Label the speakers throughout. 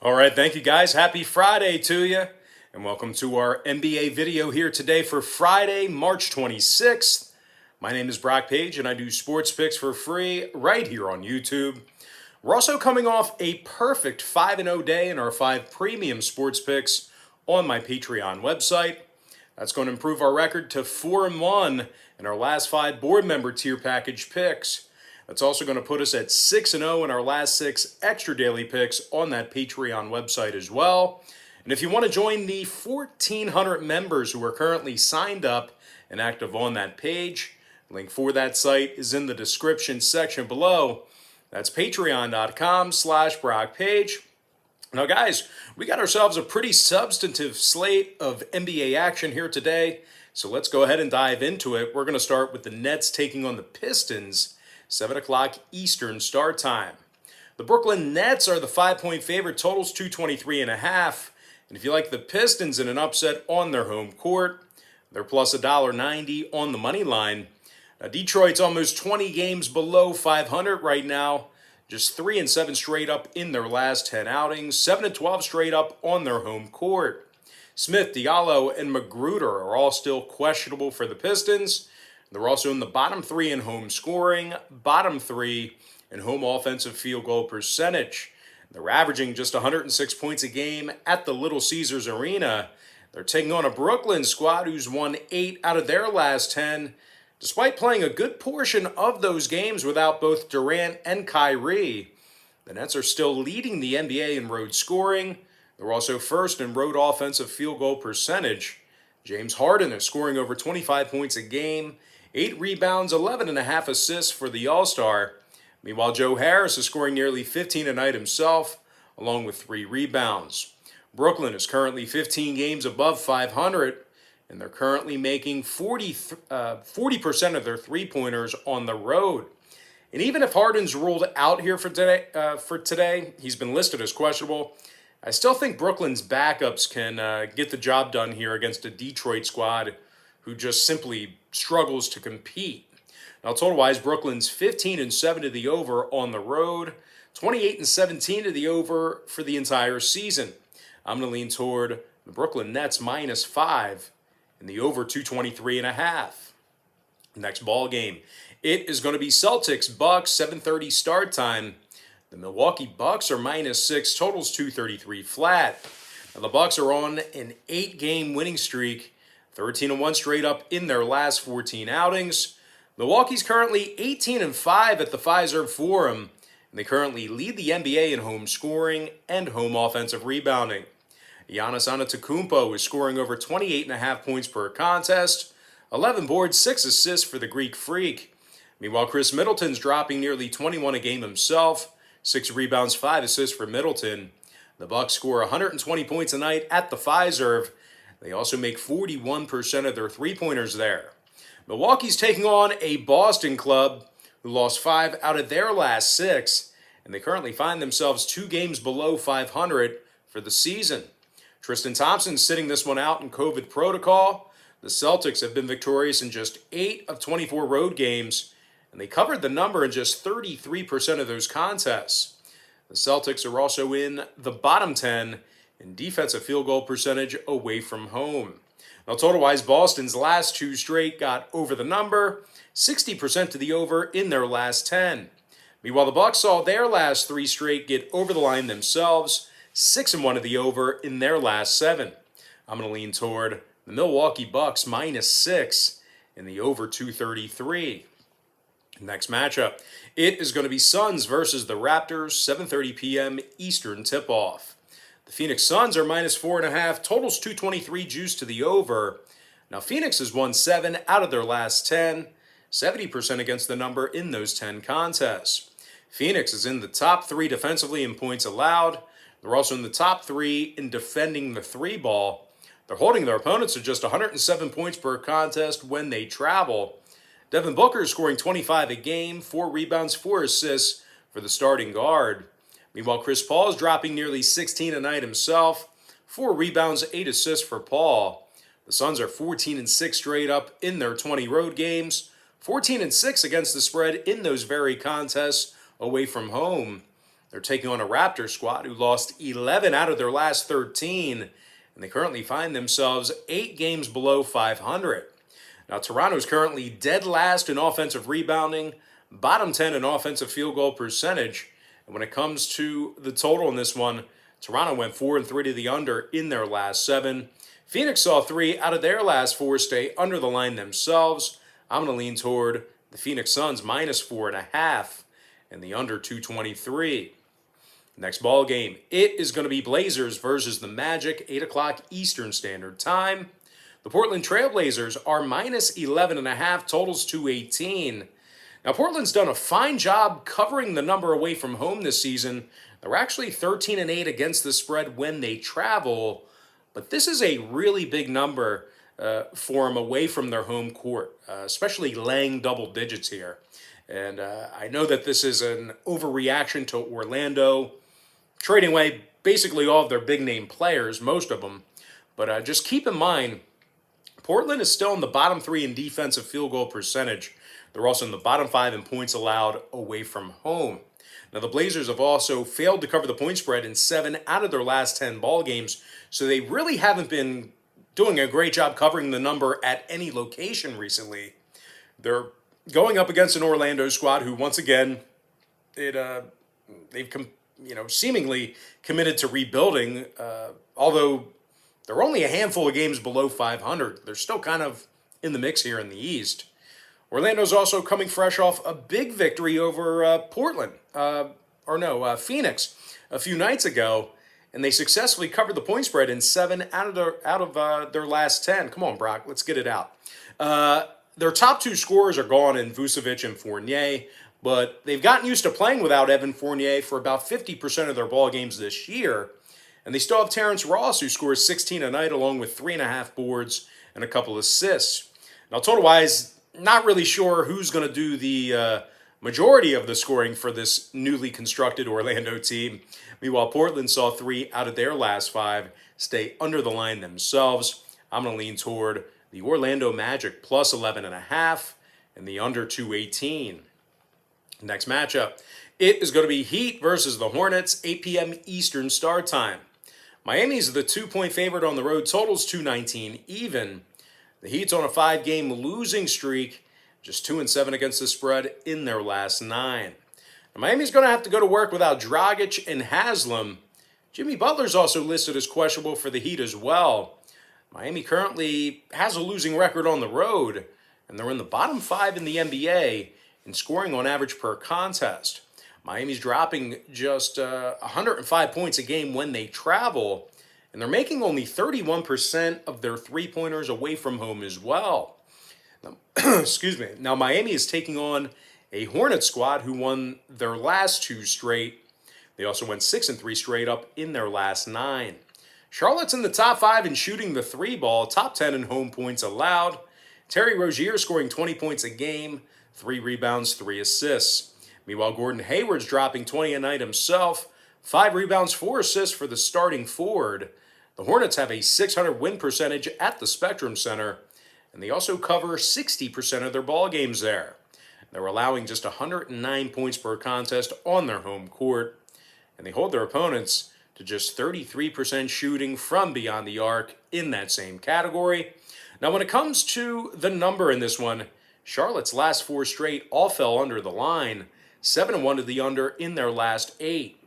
Speaker 1: All right, thank you guys. Happy Friday to you. And welcome to our NBA video here today for Friday, March 26th. My name is Brock Page and I do sports picks for free right here on YouTube. We're also coming off a perfect 5-0 day in our 5 premium sports picks on my Patreon website. That's going to improve our record to 4-1 in our last 5 board member tier package picks. That's also going to put us at 6-0 in our last 6 extra daily picks on that Patreon website as well. And if you want to join the 1,400 members who are currently signed up and active on that page, link for that site is in the description section below. That's patreon.com/BrockPage. Now guys, we got ourselves a pretty substantive slate of NBA action here today. So let's go ahead and dive into it. We're going to start with the Nets taking on the Pistons. 7 o'clock Eastern start time. The Brooklyn Nets are the 5-point favorite, totals 223.5. And if you like the Pistons in an upset on their home court, they're plus $1.90 on the money line. Now, Detroit's almost 20 games below 500 right now. Just 3-7 straight up in their last 10 outings. 7-12 straight up on their home court. Smith, Diallo, and Magruder are all still questionable for the Pistons. They're also in the bottom 3 in home scoring, bottom 3 in home offensive field goal percentage. They're averaging just 106 points a game at the Little Caesars Arena. They're taking on a Brooklyn squad who's won 8 out of their last 10, despite playing a good portion of those games without both Durant and Kyrie. The Nets are still leading the NBA in road scoring. They're also first in road offensive field goal percentage. James Harden is scoring over 25 points a game. 8 rebounds, 11.5 assists for the All-Star. Meanwhile, Joe Harris is scoring nearly 15 a night himself, along with 3 rebounds. Brooklyn is currently 15 games above 500, and they're currently making 40% of their three-pointers on the road. And even if Harden's ruled out here for today, he's been listed as questionable. I still think Brooklyn's backups can get the job done here against a Detroit squad who just simply struggles to compete. Now, total-wise, Brooklyn's 15-7 to the over on the road, 28-17 to the over for the entire season. I'm going to lean toward the Brooklyn Nets -5 and the over 223.5. Next ball game, it is going to be Celtics-Bucks, 7:30 start time. The Milwaukee Bucks are -6, totals 233 flat. Now, the Bucks are on an 8-game winning streak, 13-1 straight up in their last 14 outings. Milwaukee's currently 18-5 at the Fiserv Forum, and they currently lead the NBA in home scoring and home offensive rebounding. Giannis Antetokounmpo is scoring over 28.5 points per contest, 11 boards, 6 assists for the Greek Freak. Meanwhile, Chris Middleton's dropping nearly 21 a game himself, 6 rebounds, 5 assists for Middleton. The Bucks score 120 points a night at the Fiserv. They also make 41% of their three-pointers there. Milwaukee's taking on a Boston club who lost 5 out of their last 6, and they currently find themselves 2 games below 500 for the season. Tristan Thompson's sitting this one out in COVID protocol. The Celtics have been victorious in just 8 of 24 road games, and they covered the number in just 33% of those contests. The Celtics are also in the bottom 10 in defensive field goal percentage away from home. Now, total-wise, Boston's last 2 straight got over the number, 60% to the over in their last 10. Meanwhile, the Bucks saw their last 3 straight get over the line themselves, 6-1 to the over in their last 7. I'm going to lean toward the Milwaukee Bucks -6 in the over 233. Next matchup, it is going to be Suns versus the Raptors, 7:30 p.m. Eastern tip-off. The Phoenix Suns are -4.5, totals 223 juice to the over. Now, Phoenix has won 7 out of their last 10, 70% against the number in those 10 contests. Phoenix is in the top 3 defensively in points allowed. They're also in the top 3 in defending the 3-ball. They're holding their opponents to just 107 points per contest when they travel. Devin Booker is scoring 25 a game, 4 rebounds, 4 assists for the starting guard. Meanwhile, Chris Paul is dropping nearly 16 a night himself, 4 rebounds, 8 assists for Paul. The Suns are 14-6 straight up in their 20 road games, 14-6 against the spread in those very contests away from home. They're taking on a Raptors squad who lost 11 out of their last 13, and they currently find themselves 8 games below 500. Now, Toronto is currently dead last in offensive rebounding, bottom 10 in offensive field goal percentage. And when it comes to the total in this one, Toronto went 4-3 to the under in their last 7. Phoenix saw 3 out of their last 4 stay under the line themselves. I'm going to lean toward the Phoenix Suns -4.5 and the under 223. Next ball game, it is going to be Blazers versus the Magic, 8 o'clock Eastern Standard Time. The Portland Trailblazers are -11.5, totals 218. Now, Portland's done a fine job covering the number away from home this season. They're actually 13-8 against the spread when they travel, but this is a really big number for them away from their home court, especially laying double digits here. And I know that this is an overreaction to Orlando, trading away basically all of their big-name players, most of them. But just keep in mind, Portland is still in the bottom 3 in defensive field goal percentage. They're also in the bottom 5 in points allowed away from home. Now, the Blazers have also failed to cover the point spread in 7 out of their last 10 ball games, so they really haven't been doing a great job covering the number at any location recently. They're going up against an Orlando squad who, once again, they've seemingly committed to rebuilding, although they're only a handful of games below 500. They're still kind of in the mix here in the East. Orlando's also coming fresh off a big victory over Phoenix a few nights ago, and they successfully covered the point spread in 7 out of their last 10. Come on, Brock, let's get it out. Their top 2 scorers are gone in Vucevic and Fournier, but they've gotten used to playing without Evan Fournier for about 50% of their ball games this year. And they still have Terrence Ross, who scores 16 a night, along with 3.5 boards and a couple assists. Now, total-wise, not really sure who's going to do the majority of the scoring for this newly constructed Orlando team. Meanwhile, Portland saw 3 out of their last 5 stay under the line themselves. I'm going to lean toward the Orlando Magic +11.5 and the under 218. Next matchup, it is going to be Heat versus the Hornets, 8 p.m. Eastern start time. Miami's the 2-point favorite on the road, totals 219 even. The Heat's on a 5-game losing streak, just 2-7 against the spread in their last 9. Now, Miami's going to have to go to work without Dragic and Haslam. Jimmy Butler's also listed as questionable for the Heat as well. Miami currently has a losing record on the road, and they're in the bottom 5 in the NBA in scoring on average per contest. Miami's dropping just 105 points a game when they travel, and they're making only 31% of their three-pointers away from home as well. Now, excuse me. Now, Miami is taking on a Hornets squad who won their last 2 straight. They also went 6-3 straight up in their last 9. Charlotte's in the top 5 in shooting the 3-ball, top 10 in home points allowed. Terry Rozier scoring 20 points a game, 3 rebounds, 3 assists. Meanwhile, Gordon Hayward's dropping 20 a night himself, 5 rebounds, 4 assists for the starting forward. The Hornets have a .600 win percentage at the Spectrum Center, and they also cover 60% of their ball games there. They're allowing just 109 points per contest on their home court, and they hold their opponents to just 33% shooting from beyond the arc in that same category. Now, when it comes to the number in this one, Charlotte's last 4 straight all fell under the line, 7-1 to the under in their last 8.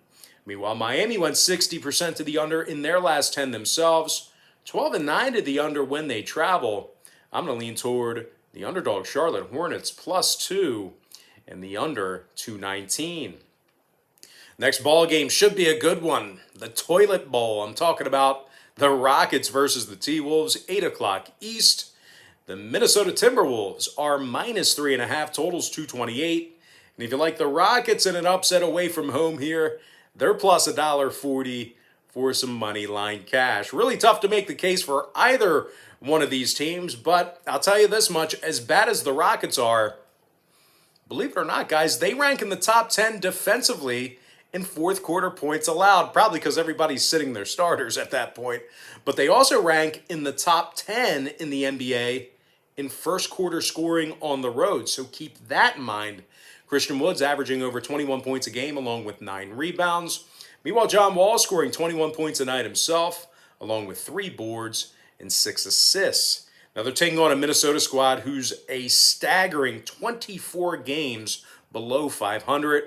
Speaker 1: Meanwhile, Miami went 60% to the under in their last 10 themselves, 12-9 to the under when they travel. I'm going to lean toward the underdog Charlotte Hornets +2 and the under 219. Next ball game should be a good one. The Toilet Bowl. I'm talking about the Rockets versus the T-Wolves, 8 o'clock East. The Minnesota Timberwolves are -3.5, totals 228. And if you like the Rockets in an upset away from home here, they're plus $1.40 for some money line cash. Really tough to make the case for either one of these teams, but I'll tell you this much, as bad as the Rockets are, believe it or not, guys, they rank in the top 10 defensively in fourth quarter points allowed, probably because everybody's sitting their starters at that point. But they also rank in the top 10 in the NBA in first quarter scoring on the road, so keep that in mind Christian Wood's averaging over 21 points a game along with 9 rebounds. Meanwhile, John Wall scoring 21 points a night himself along with 3 boards and 6 assists. Now they're taking on a Minnesota squad who's a staggering 24 games below 500,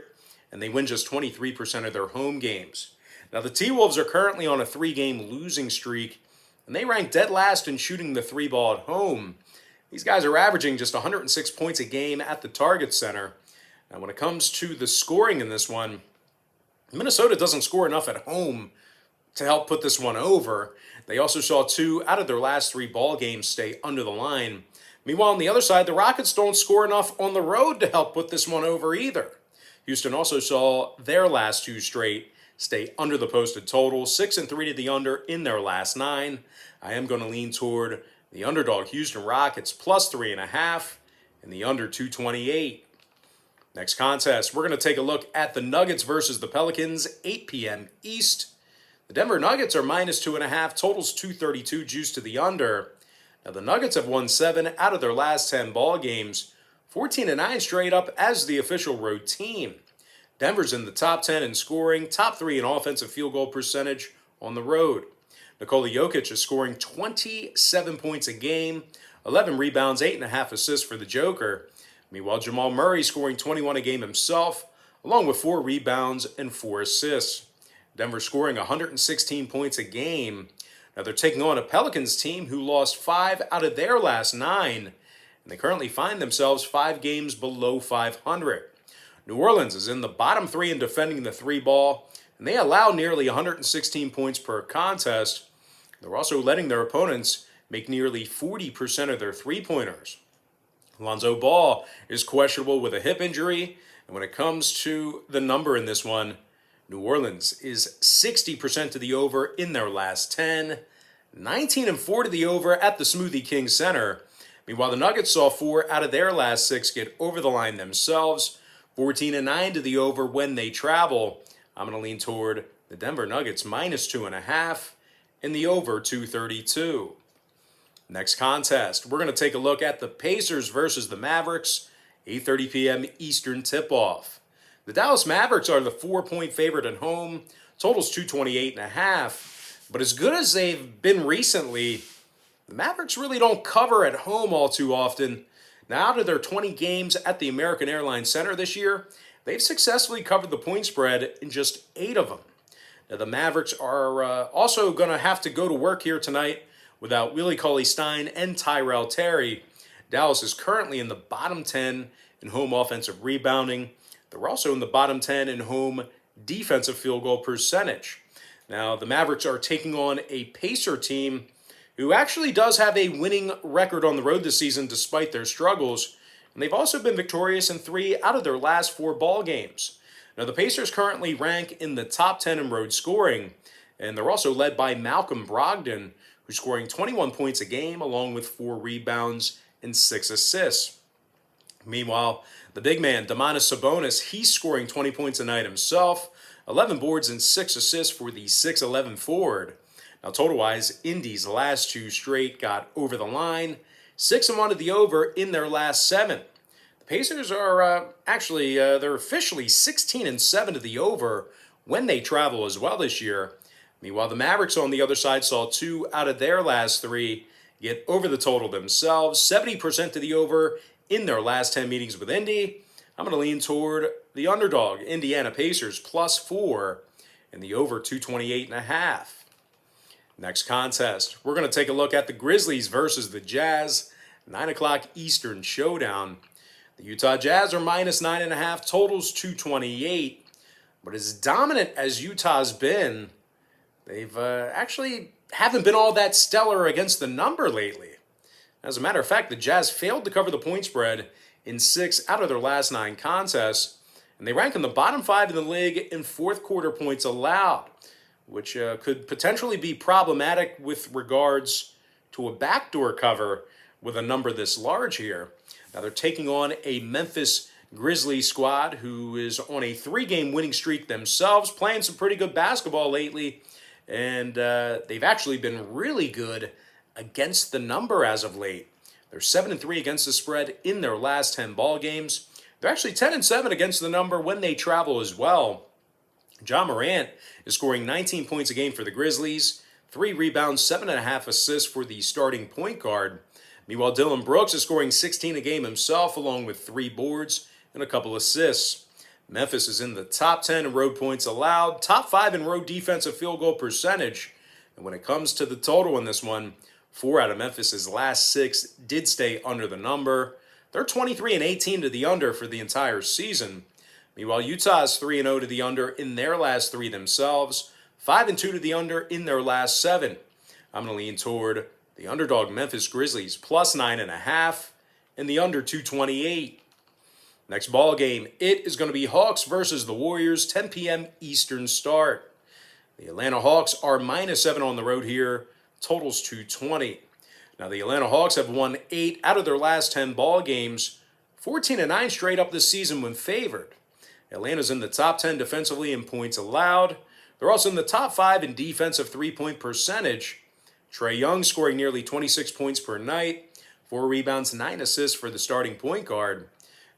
Speaker 1: and they win just 23% of their home games. Now the T-Wolves are currently on a 3-game losing streak, and they rank dead last in shooting the 3-ball at home. These guys are averaging just 106 points a game at the Target Center. Now when it comes to the scoring in this one, Minnesota doesn't score enough at home to help put this one over. They also saw 2 out of their last 3 ball games stay under the line. Meanwhile, on the other side, the Rockets don't score enough on the road to help put this one over either. Houston also saw their last 2 straight stay under the posted total, 6-3 to the under in their last 9. I am going to lean toward the underdog Houston Rockets plus 3.5 and the under 228. Next contest, we're going to take a look at the Nuggets versus the Pelicans, 8 p.m. East. The Denver Nuggets are minus 2.5, totals 232, juice to the under. Now the Nuggets have won 7 out of their last 10 ball games, 14-9 straight up as the official road team. Denver's in the top 10 in scoring, top 3 in offensive field goal percentage on the road. Nikola Jokic is scoring 27 points a game, 11 rebounds, 8.5 assists for the Joker. Meanwhile, Jamal Murray scoring 21 a game himself, along with 4 rebounds and 4 assists. Denver scoring 116 points a game. Now they're taking on a Pelicans team who lost 5 out of their last 9, and they currently find themselves 5 games below 500. New Orleans is in the bottom 3 in defending the 3-ball, and they allow nearly 116 points per contest. They're also letting their opponents make nearly 40% of their 3-pointers. Lonzo Ball is questionable with a hip injury, and when it comes to the number in this one, New Orleans is 60% to the over in their last 10, 19-4 to the over at the Smoothie King Center. Meanwhile, the Nuggets saw 4 out of their last 6 get over the line themselves, 14-9 to the over when they travel. I'm going to lean toward the Denver Nuggets minus 2.5 and the over 232. Next contest, we're going to take a look at the Pacers versus the Mavericks, 8:30 p.m. Eastern tip-off. The Dallas Mavericks are the 4-point favorite at home, totals 228.5. But as good as they've been recently, the Mavericks really don't cover at home all too often. Now, out of their 20 games at the American Airlines Center this year, they've successfully covered the point spread in just 8 of them. Now, the Mavericks are also going to have to go to work here tonight without Willie Cauley-Stein and Tyrell Terry. Dallas is currently in the bottom 10 in home offensive rebounding. They're also in the bottom 10 in home defensive field goal percentage. Now, the Mavericks are taking on a Pacer team who actually does have a winning record on the road this season despite their struggles. And they've also been victorious in 3 out of their last 4 ball games. Now, the Pacers currently rank in the top 10 in road scoring, and they're also led by Malcolm Brogdon, who's scoring 21 points a game along with 4 rebounds and 6 assists. Meanwhile, the big man, Domantas Sabonis, he's scoring 20 points a night himself, 11 boards and 6 assists for the 6'11 forward. Now, total-wise, Indy's last 2 straight got over the line, 6-1 to the over in their last 7. The Pacers are they're officially 16-7 to the over when they travel as well this year. Meanwhile, the Mavericks on the other side saw 2 out of their last 3 get over the total themselves, 70% to the over in their last 10 meetings with Indy. I'm going to lean toward the underdog, Indiana Pacers, plus 4, and the over 228.5. Next contest, we're going to take a look at the Grizzlies versus the Jazz, 9 o'clock Eastern showdown. The Utah Jazz are minus 9.5, totals 228. But as dominant as Utah's been, they've actually haven't been all that stellar against the number lately. As a matter of fact, the Jazz failed to cover the point spread in 6 out of their last 9 contests, and they rank in the bottom 5 in the league in fourth quarter points allowed, which could potentially be problematic with regards to a backdoor cover with a number this large here. Now they're taking on a Memphis Grizzlies squad who is on a 3-game winning streak themselves, playing some pretty good basketball lately, and they've actually been really good against the number as of late. They're 7-3 against the spread in their last 10 ball games. They're actually 10-7 against the number when they travel as well. John Morant is scoring 19 points a game for the Grizzlies, 3 rebounds, 7.5 assists for the starting point guard. Meanwhile, Dillon Brooks is scoring 16 a game himself, along with 3 boards and a couple assists. Memphis is in the top 10 in road points allowed, top 5 in road defensive field goal percentage. And when it comes to the total in this one, 4 out of Memphis' last 6 did stay under the number. They're 23-18 to the under for the entire season. Meanwhile, Utah is 3-0 to the under in their last 3 themselves, 5-2 to the under in their last 7. I'm going to lean toward the underdog Memphis Grizzlies plus 9.5 and the under 228. Next ball game, it is going to be Hawks versus the Warriors, 10 p.m. Eastern start. The Atlanta Hawks are -7 on the road here, totals 220. Now the Atlanta Hawks have won 8 out of their last 10 ball games, 14-9 straight up this season when favored. Atlanta's in the top 10 defensively in points allowed. They're also in the top 5 in defensive three-point percentage. Trae Young scoring nearly 26 points per night, 4 rebounds, 9 assists for the starting point guard.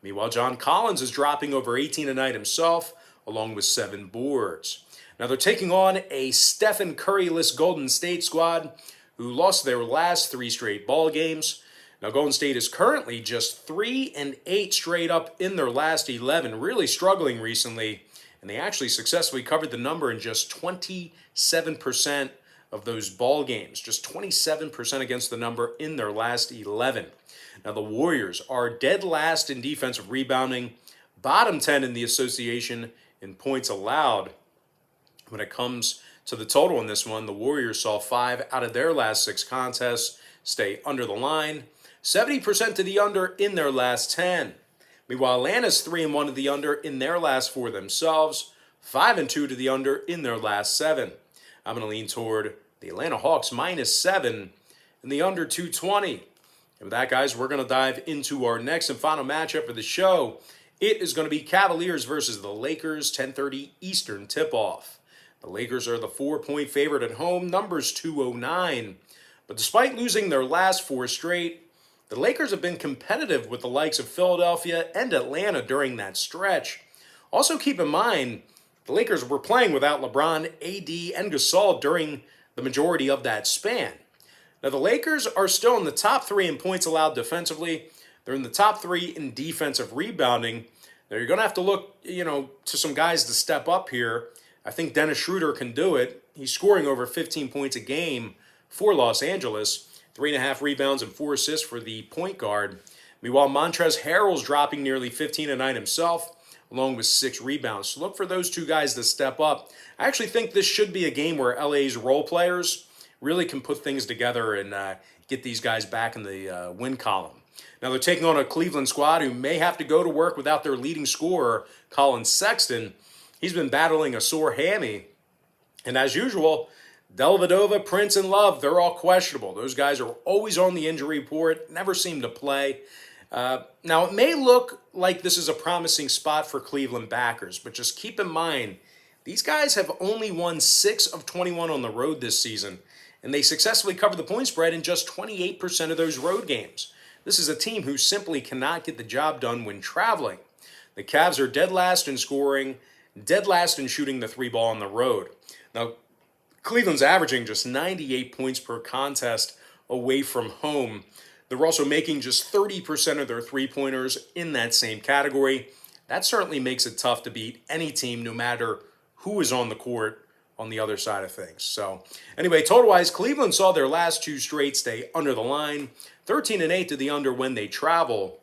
Speaker 1: Meanwhile, John Collins is dropping over 18 a night himself, along with 7 boards. Now they're taking on a Stephen Curry-less Golden State squad who lost their last 3 straight ball games. Now Golden State is currently just 3-8 straight up in their last 11, really struggling recently, and they actually successfully covered the number in just 27% of those ball games, just 27% against the number in their last 11. Now the Warriors are dead last in defensive rebounding, bottom 10 in the association in points allowed. When it comes to the total in this one, the Warriors saw 5 out of their last 6 contests stay under the line, 70% to the under in their last 10. Meanwhile, Atlanta's 3-1 to the under in their last 4 themselves, 5-2 to the under in their last 7. I'm going to lean toward the Atlanta Hawks -7 and the under 220. And with that, guys, we're going to dive into our next and final matchup for the show. It is going to be Cavaliers versus the Lakers, 10:30 Eastern tip-off. The Lakers are the 4-point favorite at home, numbers 209. But despite losing their last 4 straight, the Lakers have been competitive with the likes of Philadelphia and Atlanta during that stretch. Also keep in mind, the Lakers were playing without LeBron, AD, and Gasol during the majority of that span. Now, the Lakers are still in the top 3 in points allowed defensively. They're in the top 3 in defensive rebounding. Now, you're going to have to look, to some guys to step up here. I think Dennis Schroeder can do it. He's scoring over 15 points a game for Los Angeles. 3.5 rebounds and 4 assists for the point guard. Meanwhile, Montrezl Harrell's dropping nearly 15 a night himself, along with 6 rebounds. So look for those 2 guys to step up. I actually think this should be a game where LA's role players really can put things together and get these guys back in the win column. Now they're taking on a Cleveland squad who may have to go to work without their leading scorer, Colin Sexton. He's been battling a sore hammy. And as usual, Dellavedova, Prince, and Love, they're all questionable. Those guys are always on the injury report, never seem to play. Now, it may look like this is a promising spot for Cleveland backers, but just keep in mind, these guys have only won 6 of 21 on the road this season, and they successfully covered the point spread in just 28% of those road games. This is a team who simply cannot get the job done when traveling. The Cavs are dead last in scoring, dead last in shooting the 3 ball on the road. Now, Cleveland's averaging just 98 points per contest away from home. They're also making just 30% of their three-pointers in that same category. That certainly makes it tough to beat any team, no matter who is on the court on the other side of things. So anyway, total-wise, Cleveland saw their last 2 straight stay under the line, 13-8 to the under when they travel.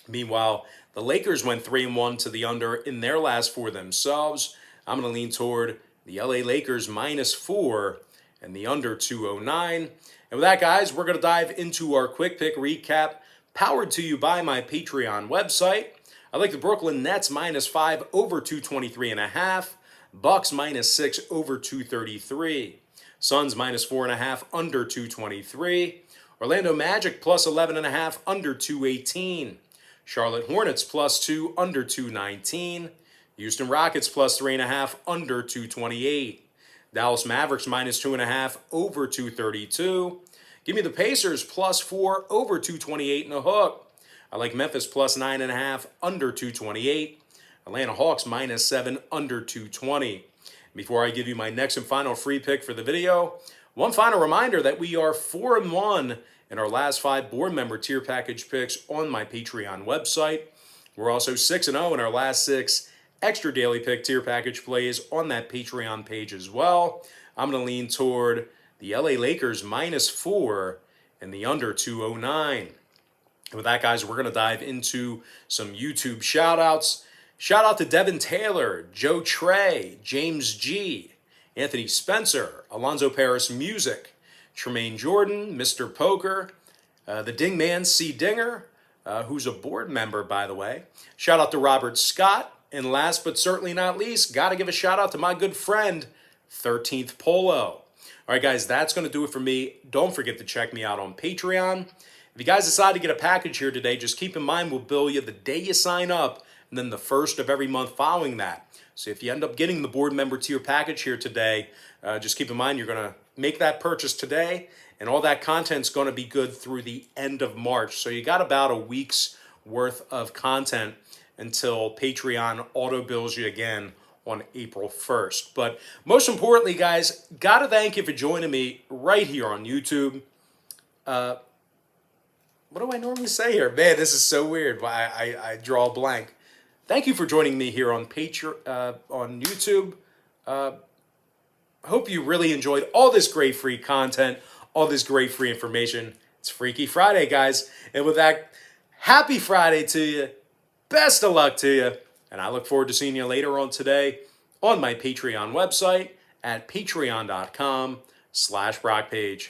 Speaker 1: Meanwhile, the Lakers went 3-1 to the under in their last 4 themselves. I'm going to lean toward the LA Lakers -4 and the under 209. And with that, guys, we're going to dive into our quick pick recap, powered to you by my Patreon website. I like the Brooklyn Nets -5 over 223.5. Bucks -6 over 233. Suns -4.5 under 223. Orlando Magic +11.5 under 218. Charlotte Hornets +2 under 219. Houston Rockets +3.5 under 228. Dallas Mavericks -2.5 over 232. Give me the Pacers +4 over 228 and a hook. I like Memphis plus 9.5, under 228. Atlanta Hawks minus 7, under 220. Before I give you my next and final free pick for the video, one final reminder that we are 4-1 in our last 5 board member tier package picks on my Patreon website. We're also 6-0 in our last 6 extra daily pick tier package plays on that Patreon page as well. I'm going to lean toward the LA Lakers minus 4 and the under 209. And with that, guys, we're going to dive into some YouTube shout-outs. Shout out to Devin Taylor, Joe Trey, James G, Anthony Spencer, Alonzo Paris Music, Tremaine Jordan, Mr. Poker, the Ding Man C. Dinger, who's a board member, by the way. Shout out to Robert Scott. And last but certainly not least, got to give a shout out to my good friend, 13th Polo. All right, guys, that's going to do it for me. Don't forget to check me out on Patreon. If you guys decide to get a package here today, just keep in mind we'll bill you the day you sign up and then the first of every month following that. So if you end up getting the board member tier package here today, just keep in mind you're going to make that purchase today, and all that content's going to be good through the end of March. So you got about a week's worth of content until Patreon auto bills you again on April 1st. But most importantly, guys, got to thank you for joining me right here on YouTube. What do I normally say here? Man, this is so weird. I draw a blank. Thank you for joining me here on on YouTube. Hope you really enjoyed all this great free content, all this great free information. It's Freaky Friday, guys. And with that, happy Friday to you. Best of luck to you. And I look forward to seeing you later on today on my Patreon website at patreon.com/BrockPage.